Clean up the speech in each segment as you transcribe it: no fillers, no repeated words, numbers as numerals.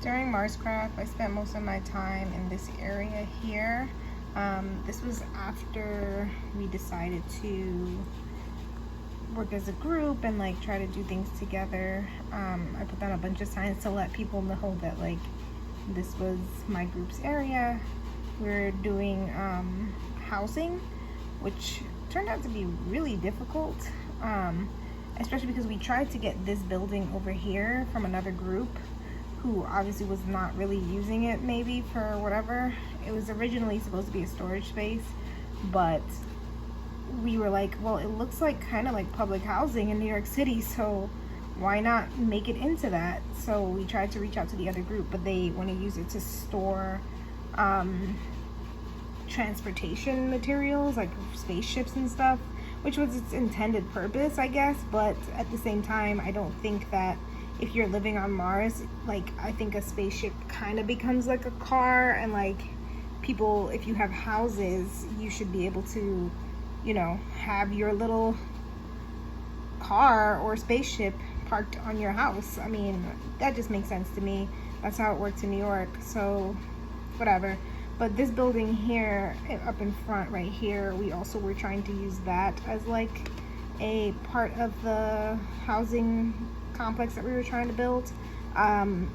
During Marscraft, I spent most of my time in this area here. This was after we decided to work as a group and like try to do things together. I put down a bunch of signs to let people know that like this was my group's area. We're doing housing, which turned out to be really difficult, especially because we tried to get this building over here from another group who obviously was not really using it, maybe for whatever. It was originally supposed to be a storage space, but we were like, well, it looks like kind of like public housing in New York City, so why not make it into that? So we tried to reach out to the other group, but they want to use it to store transportation materials like spaceships and stuff, which was its intended purpose, I guess. But at the same time, I don't think that if you're living on Mars, like, I think a spaceship kind of becomes like a car, and like people, if you have houses, you should be able to, you know, have your little car or spaceship parked on your house. I mean, that just makes sense to me. That's how it works in New York, so whatever. But this building here up in front right here, we also were trying to use that as like a part of the housing complex that we were trying to build. And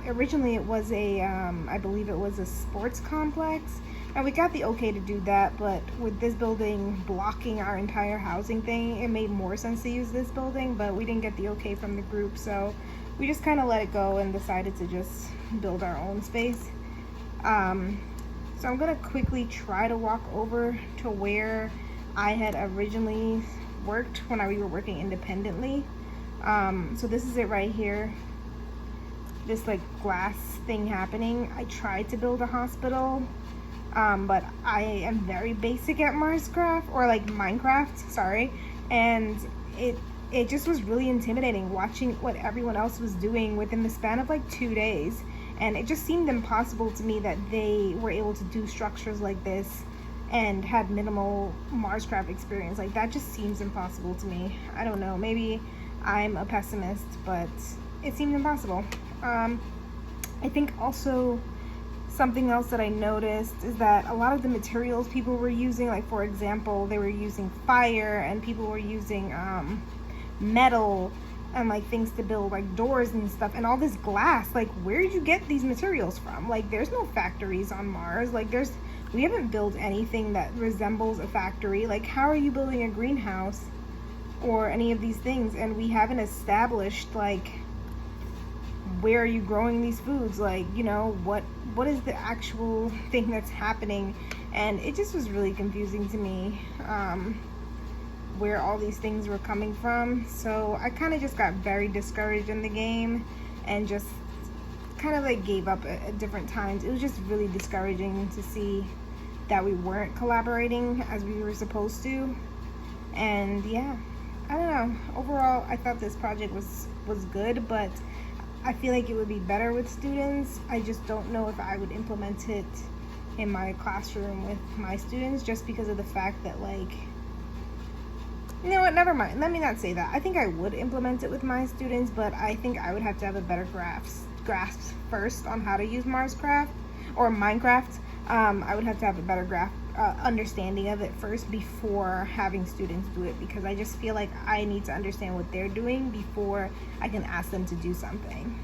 originally it was a I believe it was a sports complex, and we got the okay to do that, but with this building blocking our entire housing thing, it made more sense to use this building, but we didn't get the okay from the group, so we just kind of let it go and decided to just build our own space. So I'm gonna quickly try to walk over to where I had originally worked when we were working independently. So this is it right here, this like glass thing happening. I tried to build a hospital, but I am very basic at Marscraft, or like Minecraft, sorry, and it just was really intimidating watching what everyone else was doing within the span of like 2 days, and it just seemed impossible to me that they were able to do structures like this and had minimal Marscraft experience. Like, that just seems impossible to me. I don't know, maybe I'm a pessimist, but it seemed impossible. I think also something else that I noticed is that a lot of the materials people were using, like for example, they were using fire, and people were using metal and like things to build like doors and stuff, and all this glass. Like, where did you get these materials from? Like, there's no factories on Mars. Like, we haven't built anything that resembles a factory. Like, how are you building a greenhouse or any of these things, and we haven't established like where are you growing these foods? Like, you know, what is the actual thing that's happening? And it just was really confusing to me where all these things were coming from. So I kind of just got very discouraged in the game and just kind of like gave up at different times. It was just really discouraging to see that we weren't collaborating as we were supposed to. And yeah, I don't know, overall I thought this project was good, but I feel like it would be better with students. I just don't know if I would implement it in my classroom with my students, just because of the fact that, like, you know what, never mind, let me not say that. I think I would implement it with my students, but I think I would have to have a better grasp first on how to use Marscraft or Minecraft. I would have to have a better understanding of it first before having students do it, because I just feel like I need to understand what they're doing before I can ask them to do something.